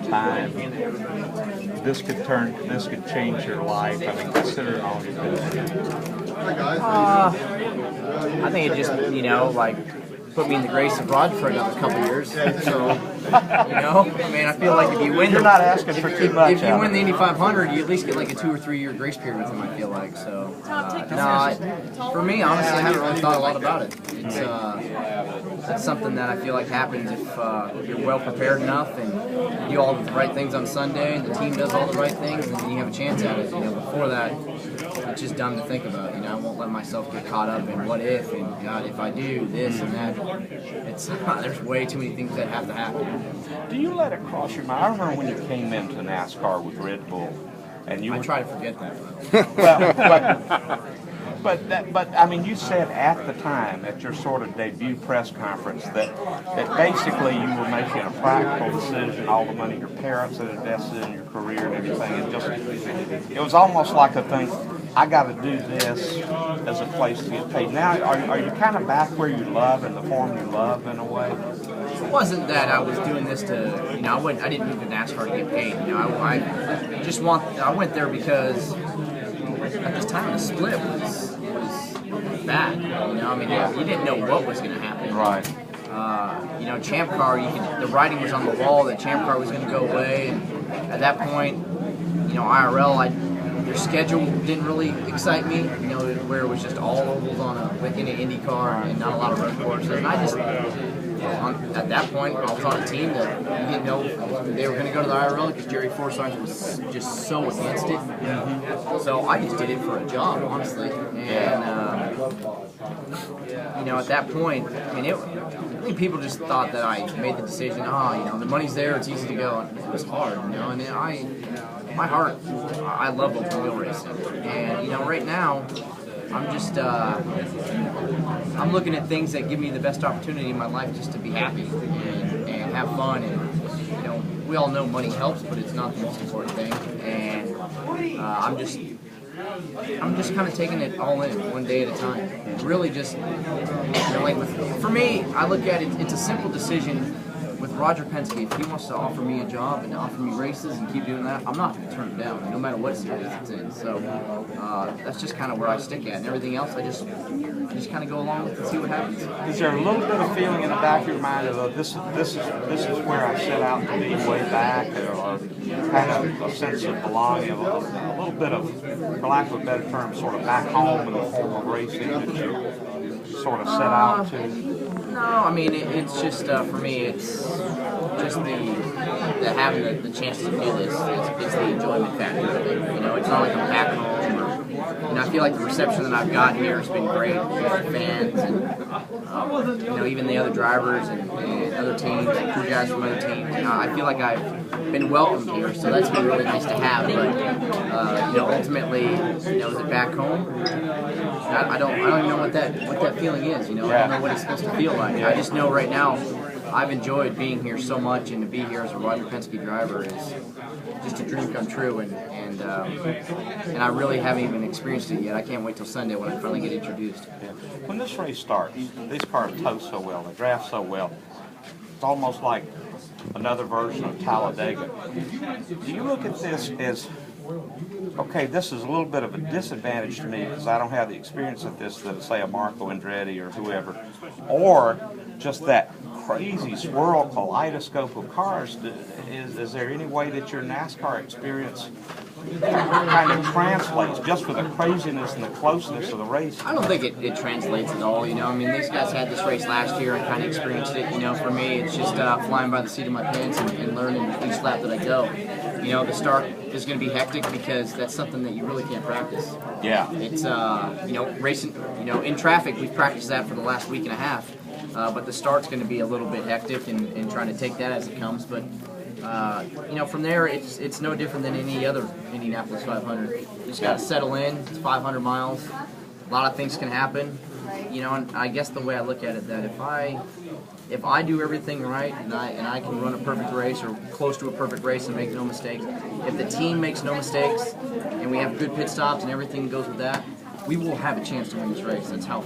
long time, this could change your life? I mean, considering all you've been through. I think it just, like, put me in the grace of God for another couple years. So, I mean, I feel like if you win, You're not asking for too much. If you win the Indy 500, you at least get like a 2 or 3 year grace period with him. I feel like so. For me, honestly, I haven't really thought a lot about it. It's something that I feel like happens if you're well prepared enough and you do all the right things on Sunday, and the team does all the right things, and then you have a chance at it. Before that, it's just dumb to think about. I won't let myself get caught up in what if and God, if I do this and that. There's way too many things that have to happen. Do you let it cross your mind? I remember when you came into NASCAR with Red Bull, and you. I try to forget that. But I mean, you said at the time, at your sort of debut press conference, that basically you were making a practical decision. All the money your parents had invested in your career and everything, it was almost like a thing. I got to do this as a place to get paid. Now, are you kind of back where you love in the form you love in a way? It wasn't that I was doing this to, I didn't move to NASCAR to get paid. I went there because at this time the split was bad. You didn't know what was going to happen. Right. Champ Car, the writing was on the wall that Champ Car was going to go away, and at that point, IRL, their schedule didn't really excite me. Where it was just all ovals in an Indy car and not a lot of road courses, and I just. At that point, I was on a team that you didn't know they were going to go to the IRL because Jerry Forsythe was just so against it. So I just did it for a job, honestly. And, at that point, I think people just thought that I made the decision, the money's there, it's easy to go. And it was hard, and my heart, I love open wheel racing. And, right now, I'm just, I'm looking at things that give me the best opportunity in my life just to be happy and have fun. And, we all know money helps, but it's not the most important thing. And I'm just kind of taking it all in one day at a time. Really just, for me, I look at it, it's a simple decision. With Roger Penske, if he wants to offer me a job and offer me races and keep doing that, I'm not going to turn it down, no matter what series it's in. So that's just kind of where I stick at, and everything else, I just kind of go along with it and see what happens. Is there a little bit of feeling in the back of your mind of this is where I set out to be way back, or kind of a sense of belonging, a little bit of, for lack of a better term, sort of back home in the form of racing that you sort of set out to? No, it's just, for me, it's just the having the chance to do this. It's the enjoyment factor of it. It's not like I'm back home. I feel like the reception that I've got here has been great with the fans and, even the other drivers and other teams, crew guys from other teams. I feel like I've been welcomed here, so that's been really nice to have. But, ultimately, is it back home? I don't even know what that feeling is. I don't know what it's supposed to feel like. I just know right now I've enjoyed being here so much, and to be here as a Roger Penske driver is just a dream come true. And I really haven't even experienced it yet. I can't wait till Sunday when I finally get introduced. Yeah. When this race starts, these cars tow so well, they draft so well. It's almost like another version of Talladega. Do you look at this as, okay, this is a little bit of a disadvantage to me because I don't have the experience of this that, say, a Marco Andretti or whoever, or just that crazy swirl kaleidoscope of cars? Is there any way that your NASCAR experience kind of translates just for the craziness and the closeness of the race? I don't think it translates at all. These guys had this race last year and kind of experienced it. For me, it's just flying by the seat of my pants and learning each lap that I go. The start is going to be hectic because that's something that you really can't practice. Yeah. It's, racing, in traffic, we've practiced that for the last week and a half. But the start's going to be a little bit hectic and trying to take that as it comes. But, from there, it's no different than any other Indianapolis 500. You just got to settle in. It's 500 miles. A lot of things can happen. And I guess the way I look at it, that if I do everything right and I can run a perfect race or close to a perfect race and make no mistakes, if the team makes no mistakes and we have good pit stops and everything goes with that, we will have a chance to win this race. That's how